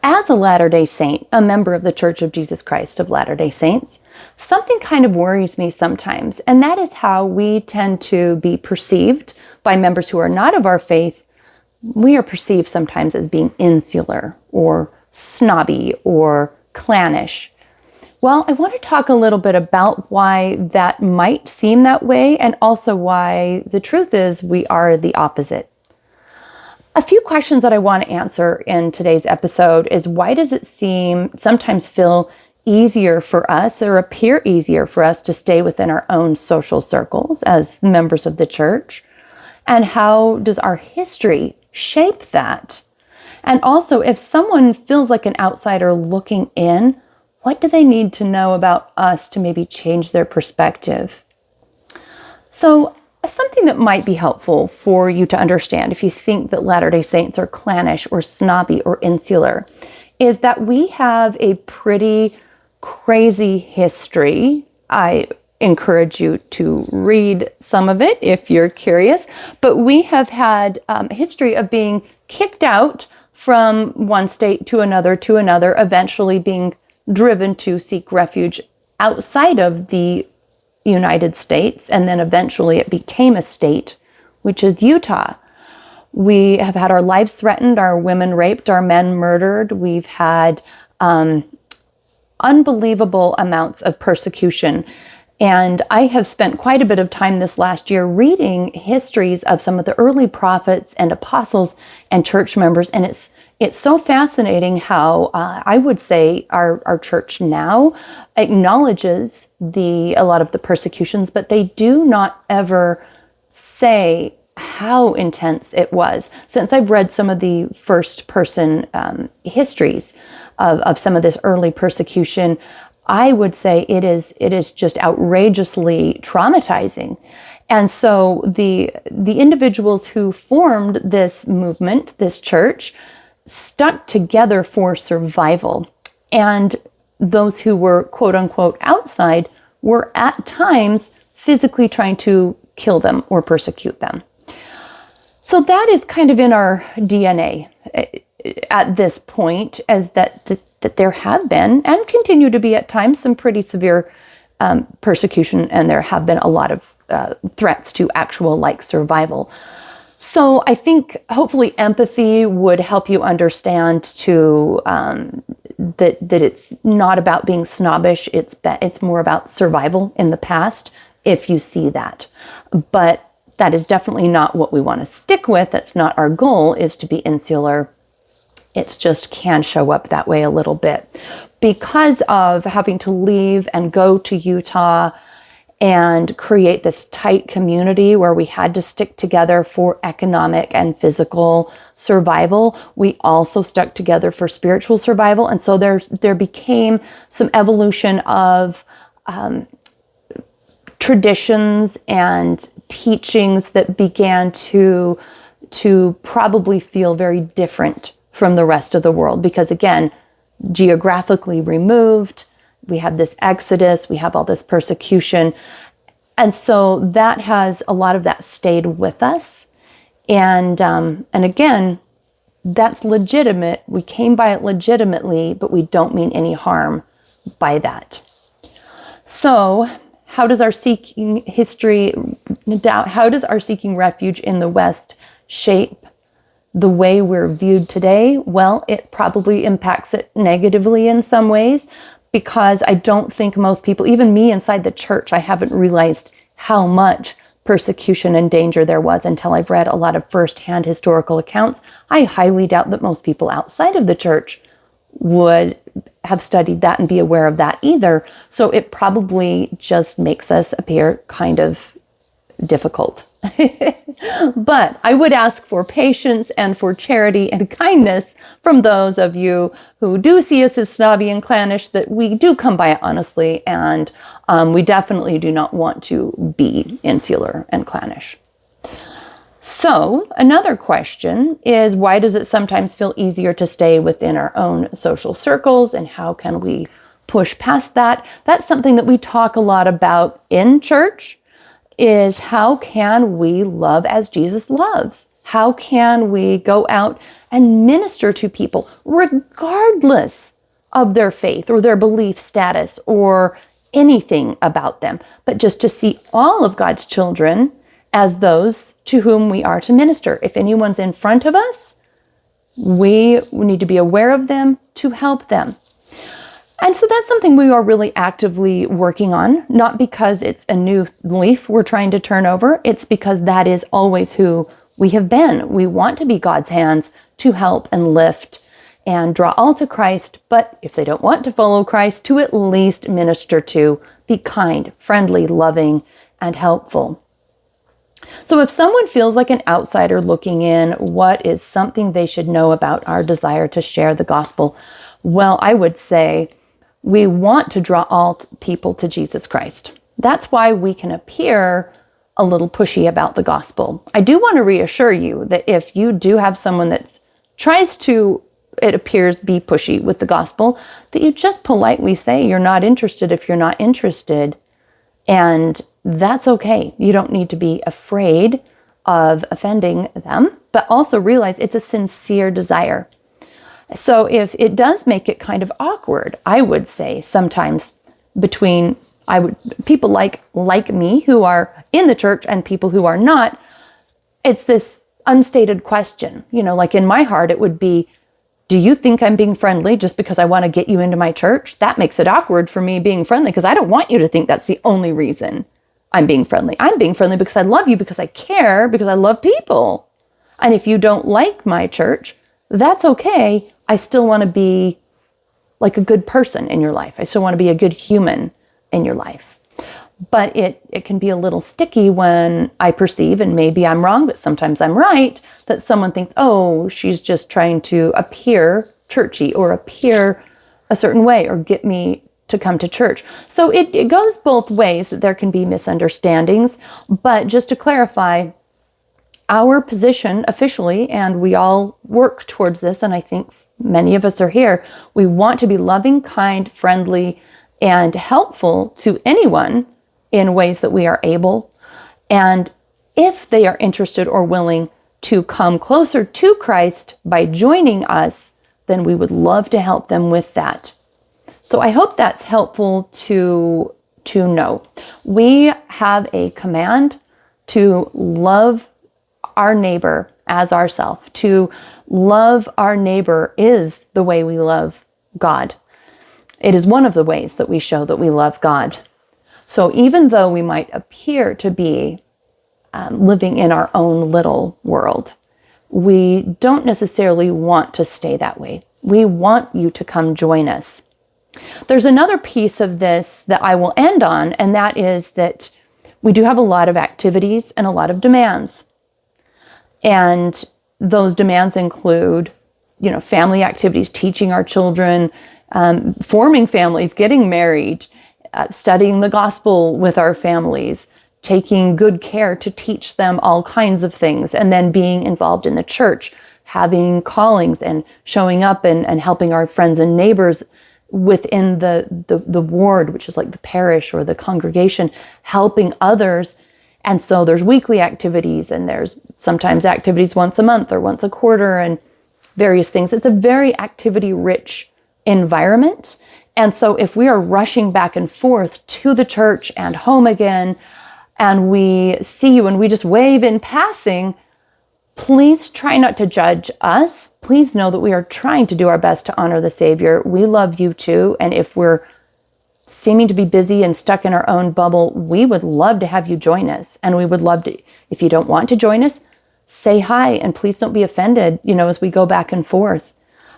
As a Latter-day Saint, a member of the Church of Jesus Christ of Latter-day Saints, something kind of worries me sometimes, and that is how we tend to be perceived by members who are not of our faith. We are perceived sometimes as being insular or snobby or clannish. Well, I want to talk a little bit about why that might seem that way, and also why the truth is we are the opposite. A few questions that I want to answer in today's episode is, why does it sometimes feel easier for us, or appear easier for us, to stay within our own social circles as members of the church? And how does our history shape that? And also, if someone feels like an outsider looking in, what do they need to know about us to maybe change their perspective? So, something that might be helpful for you to understand if you think that Latter-day Saints are clannish or snobby or insular is that we have a pretty crazy history. I encourage you to read some of it if you're curious, but we have had a history of being kicked out from one state to another, eventually being driven to seek refuge outside of the United States, and then eventually it became a state, which is Utah. We have had our lives threatened, our women raped, our men murdered. We've had unbelievable amounts of persecution. And I have spent quite a bit of time this last year reading histories of some of the early prophets and apostles and church members, and it's so fascinating how I would say our church now acknowledges a lot of the persecutions, but they do not ever say how intense it was. Since I've read some of the first person histories of some of this early persecution, I would say it is just outrageously traumatizing. And so the individuals who formed this movement, this church, stuck together for survival. And those who were quote unquote outside were at times physically trying to kill them or persecute them. So that is kind of in our DNA at this point, as that there have been and continue to be at times some pretty severe persecution, and there have been a lot of threats to actual survival. So I think hopefully empathy would help you understand that it's not about being snobbish. It's more about survival in the past, if you see that. But that is definitely not what we want to stick with. That's not our goal, is to be insular. It just can show up that way a little bit because of having to leave and go to Utah and create this tight community where we had to stick together for economic and physical survival. We also stuck together for spiritual survival. And so there became some evolution of traditions and teachings that began to probably feel very different from the rest of the world. Because again, geographically removed, we have this exodus, we have all this persecution. And so that has, a lot of that stayed with us. And again, that's legitimate. We came by it legitimately, but we don't mean any harm by that. So how does our seeking refuge in the West shape the way we're viewed today? Well, it probably impacts it negatively in some ways, because I don't think most people, even me inside the church, I haven't realized how much persecution and danger there was until I've read a lot of firsthand historical accounts. I highly doubt that most people outside of the church would have studied that and be aware of that either. So it probably just makes us appear kind of difficult. But I would ask for patience and for charity and kindness from those of you who do see us as snobby and clannish, that we do come by it honestly, and we definitely do not want to be insular and clannish. So another question is, why does it sometimes feel easier to stay within our own social circles, and how can we push past that? That's something that we talk a lot about in church, is how can we love as Jesus loves? How can we go out and minister to people regardless of their faith or their belief status or anything about them, but just to see all of God's children as those to whom we are to minister. If anyone's in front of us, we need to be aware of them to help them. And so that's something we are really actively working on, not because it's a new leaf we're trying to turn over. It's because that is always who we have been. We want to be God's hands to help and lift and draw all to Christ. But if they don't want to follow Christ, to at least minister to, be kind, friendly, loving, and helpful. So if someone feels like an outsider looking in, what is something they should know about our desire to share the gospel? Well, I would say we want to draw all people to Jesus Christ. That's why we can appear a little pushy about the gospel. I do want to reassure you that if you do have someone that tries to, it appears, be pushy with the gospel, that you just politely say you're not interested if you're not interested. And that's okay. You don't need to be afraid of offending them, but also realize it's a sincere desire. So if it does make it kind of awkward, I would say sometimes between people like me who are in the church and people who are not, it's this unstated question. Like in my heart, it would be, do you think I'm being friendly just because I want to get you into my church? That makes it awkward for me being friendly because I don't want you to think that's the only reason I'm being friendly. I'm being friendly because I love you, because I care, because I love people. And if you don't like my church, that's okay. I still want to be like a good person in your life. I still want to be a good human in your life. But it can be a little sticky when I perceive, and maybe I'm wrong, but sometimes I'm right, that someone thinks, oh, she's just trying to appear churchy or appear a certain way or get me to come to church. So it goes both ways, that there can be misunderstandings. But just to clarify, our position officially, and we all work towards this, and I think many of us are here, we want to be loving, kind, friendly, and helpful to anyone in ways that we are able. And if they are interested or willing to come closer to Christ by joining us, then we would love to help them with that. So I hope that's helpful to know. We have a command to love our neighbor as ourselves. To love our neighbor is the way we love God. It is one of the ways that we show that we love God. So even though we might appear to be living in our own little world, we don't necessarily want to stay that way. We want you to come join us. There's another piece of this that I will end on, and that is that we do have a lot of activities and a lot of demands. And those demands include, family activities, teaching our children, forming families, getting married, studying the gospel with our families, taking good care to teach them all kinds of things, and then being involved in the church, having callings and showing up and helping our friends and neighbors within the ward, which is like the parish or the congregation, helping others. And so there's weekly activities, and there's sometimes activities once a month or once a quarter, and various things. It's a very activity-rich environment. And so if we are rushing back and forth to the church and home again, and we see you and we just wave in passing, please try not to judge us. Please know that we are trying to do our best to honor the Savior. We love you too. And if we're seeming to be busy and stuck in our own bubble, we would love to have you join us. And we would love to, if you don't want to join us, say hi, and please don't be offended, as we go back and forth.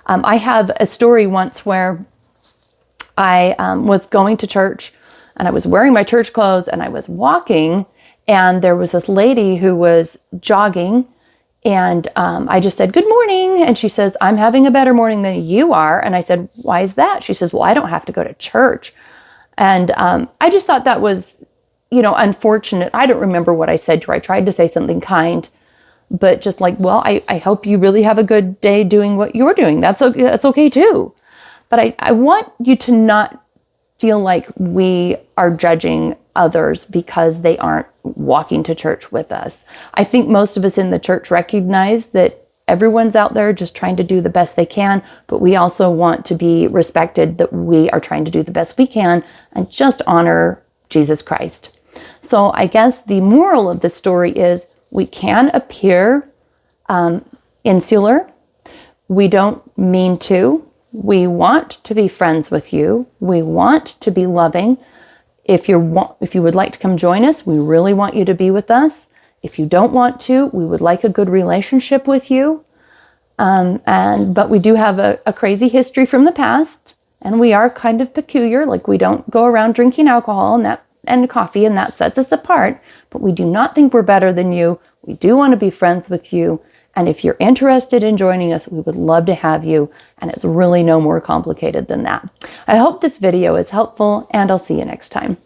I have a story once where I was going to church, and I was wearing my church clothes, and I was walking, and there was this lady who was jogging, and I just said, "Good morning." And she says, "I'm having a better morning than you are." And I said, "Why is that?" She says, "Well, I don't have to go to church." And I just thought that was, unfortunate. I don't remember what I said to her. I tried to say something kind, but just like, well, I hope you really have a good day doing what you're doing. That's okay too. But I want you to not feel like we are judging others because they aren't walking to church with us. I think most of us in the church recognize that everyone's out there just trying to do the best they can, but we also want to be respected that we are trying to do the best we can and just honor Jesus Christ. So I guess the moral of the story is we can appear insular. We don't mean to. We want to be friends with you. We want to be loving. If you would like to come join us, we really want you to be with us. If you don't want to, we would like a good relationship with you. But we do have a crazy history from the past, and we are kind of peculiar. Like, we don't go around drinking alcohol and coffee, and that sets us apart. But we do not think we're better than you. We do want to be friends with you. And if you're interested in joining us, we would love to have you. And it's really no more complicated than that. I hope this video is helpful, and I'll see you next time.